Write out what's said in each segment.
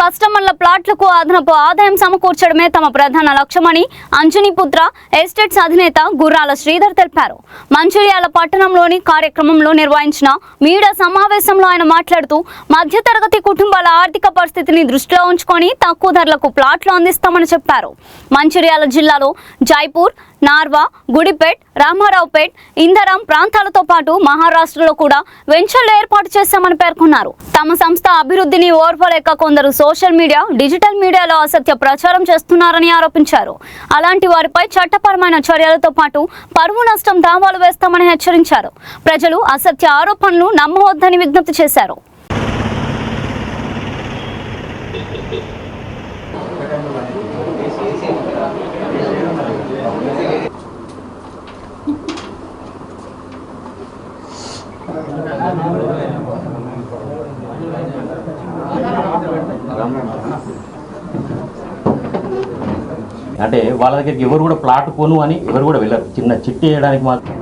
కస్టమర్ల ప్లాట్లకు అదనపు ఆదాయం సమకూర్చడమే తమ ప్రధాన లక్ష్యమని అంజనీపుత్ర ఎస్టేట్స్ అధినేత గుర్రాల శ్రీధర్ తెలిపారు. మంచిర్యాల పట్టణంలోని కార్యక్రమంలో నిర్వహించిన మీడియా సమావేశంలో ఆయన మాట్లాడుతూ మధ్యతరగతి కుటుంబాల ఆర్థిక పరిస్థితిని దృష్టిలో ఉంచుకొని తక్కువ ధరలకు ప్లాట్లు అందిస్తామని చెప్పారు. మంచిర్యాల జిల్లాలో జైపూర్, నార్వా, గుడిపేట్, రామారావుపేట్, ఇందరం ప్రాంతాలతో పాటు మహారాష్ట్రలో కూడా వెంచర్లు ఏర్పాటు చేశామని పేర్కొన్నారు. తమ సంస్థ అభివృద్ధిని ఓర్వలేక కొందరు సోషల్ మీడియా, డిజిటల్ మీడియాలో అసత్య ప్రచారం చేస్తున్నారని ఆరోపించారు. అలాంటి వారిపై చట్టపరమైన చర్యలతో పాటు పరువు నష్టం దావాలు వేస్తామని హెచ్చరించారు. ప్రజలు అసత్య ఆరోపణలు నమ్మవద్దని విజ్ఞప్తి చేశారు. అంటే వాళ్ళ దగ్గరికి ఎవరు కూడా ప్లాట్ కొను అని ఎవరు కూడా వెళ్ళరు. చిన్న చిట్టి వేయడానికి మాత్రం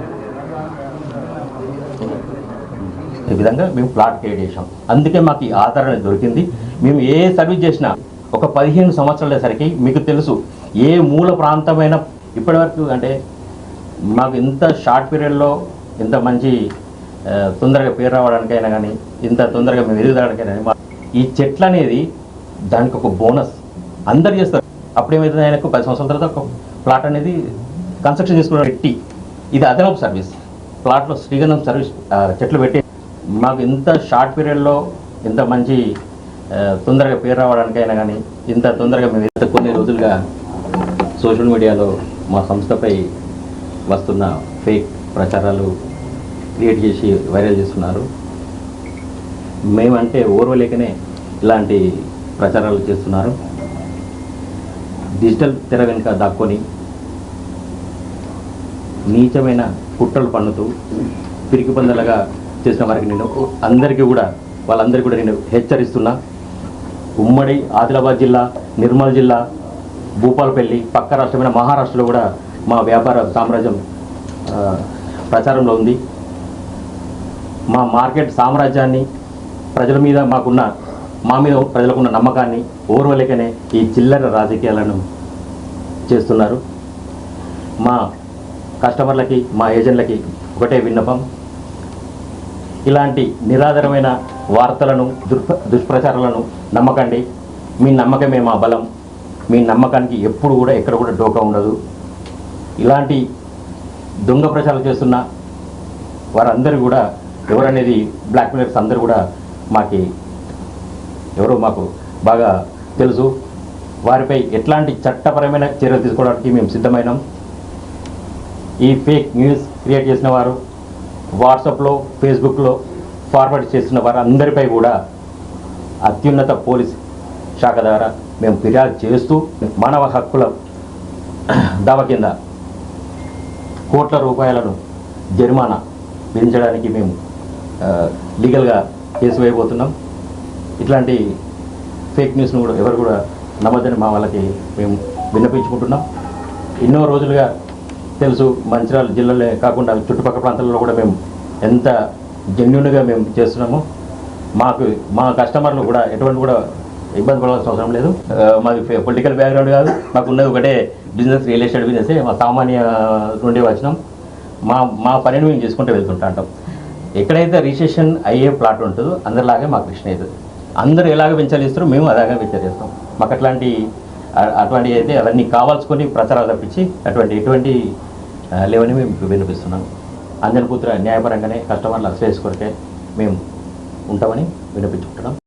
ఈ విధంగా మేము ప్లాట్ క్రియేట్ చేసాం. అందుకే మాకు ఈ ఆధారణ దొరికింది. మేము ఏ సర్వీస్ చేసినా ఒక 15 సంవత్సరాలసరికి మీకు తెలుసు ఏ మూల ప్రాంతమైన ఇప్పటివరకు అంటే మాకు ఇంత షార్ట్ పీరియడ్లో ఇంత మంచి తొందరగా పేరు రావడానికైనా కానీ ఇంత తొందరగా మేము ఎదుగుదడానికైనా ఈ చెట్లు అనేది దానికి ఒక బోనస్ అందరు చేస్తారు. అప్పుడేమైతుంది, ఆయనకు 10 సంవత్సరాల తర్వాత ఒక ప్లాట్ అనేది కన్స్ట్రక్షన్ చేసుకున్న పెట్టి ఇది అదనపు సర్వీస్. ప్లాట్లో శ్రీగంధం సర్వీస్ చెట్లు పెట్టి మాకు ఇంత షార్ట్ పీరియడ్లో ఇంత మంచి తొందరగా పేరు రావడానికైనా కానీ ఇంత తొందరగా మేము కొన్ని రోజులుగా సోషల్ మీడియాలో మా సంస్థపై వస్తున్న ఫేక్ ప్రచారాలు క్రియేట్ చేసి వైరల్ చేస్తున్నారు. మేమంటే ఓర్వలేకనే ఇలాంటి ప్రచారాలు చేస్తున్నారు. డిజిటల్ తెర వెనుక దాక్కొని నీచమైన కుట్రలు పన్నుతూ పిరికి పందలుగా చేసిన వారికి నేను వాళ్ళందరికీ కూడా నేను హెచ్చరిస్తున్నా. ఉమ్మడి ఆదిలాబాద్ జిల్లా, నిర్మల్ జిల్లా, భూపాలపల్లి, పక్క రాష్ట్రమైన మహారాష్ట్రలో కూడా మా వ్యాపార సామ్రాజ్యం ప్రచారంలో ఉంది. మా మార్కెట్ సామ్రాజ్యాన్ని ప్రజల మీద మా మీద ప్రజలకున్న నమ్మకాన్ని ఓర్వలేకనే ఈ చిల్లర రాజకీయాలను చేస్తున్నారు. మా కస్టమర్లకి, మా ఏజెంట్లకి ఒకటే విన్నపం, ఇలాంటి నిరాధారమైన వార్తలను, దుష్ప్రచారాలను నమ్మకండి. మీ నమ్మకమే మా బలం. మీ నమ్మకానికి ఎప్పుడు కూడా ఎక్కడ కూడా డోకా ఉండదు. ఇలాంటి దొంగ ప్రచారాలు చేస్తున్న వారందరూ కూడా ఎవరనేది బ్లాక్మెయిలర్స్ అందరూ కూడా ఎవరో మాకు బాగా తెలుసు. వారిపై ఎట్లాంటి చట్టపరమైన చర్యలు తీసుకోవడానికి మేము సిద్ధమైనాం. ఈ ఫేక్ న్యూస్ క్రియేట్ చేసిన వారు, వాట్సాప్లో, ఫేస్బుక్లో ఫార్వర్డ్ చేస్తున్న వారు అందరిపై కూడా అత్యున్నత పోలీస్ శాఖ ద్వారా మేము ఫిర్యాదు చేస్తూ మానవ హక్కుల దావా కింద కోట్ల రూపాయలను జరిమానా విధించడానికి మేము లీగల్గా కేసు వేయబోతున్నాం. ఇట్లాంటి ఫేక్ న్యూస్ను కూడా ఎవరు కూడా నమ్మద్దని మా వాళ్ళకి మేము విన్నపించుకుంటున్నాం. ఎన్నో రోజులుగా తెలుసు, మంచిర్యాల జిల్లాలో కాకుండా చుట్టుపక్కల ప్రాంతాల్లో కూడా మేము ఎంత జెన్యూన్గా మేము చేస్తున్నామో మా కస్టమర్లు కూడా ఎటువంటి కూడా ఇబ్బంది పడాల్సిన అవసరం లేదు. మాది పొలిటికల్ బ్యాక్గ్రౌండ్ కాదు, మాకు ఉన్నది ఒకటే బిజినెస్, రియల్ ఎస్టేట్ బిజినెసే. మా సామాన్య నుండి వచ్చినాం. మా పనిని మేము చేసుకుంటూ వెళ్తుంటా అంటాం. ఎక్కడైతే రిజిస్ట్రేషన్ అయ్యే ప్లాట్ ఉంటుందో అందరిలాగే మాకు రిజిస్ట్రేషన్ అవుతుంది. అందరూ ఎలాగ వెంచర్ చేస్తారో మేము అలాగే వెంచర్ చేస్తాం. మాకు అటువంటి అయితే అవన్నీ కావాల్సుకొని ప్రచారాలు తప్పించి ఎటువంటి లేవని మేము వినిపిస్తున్నాం. అంజనీపుత్ర న్యాయపరంగానే కస్టమర్ల శ్రేయస్ కొరకే మేము ఉంటామని వినిపించుకుంటున్నాం.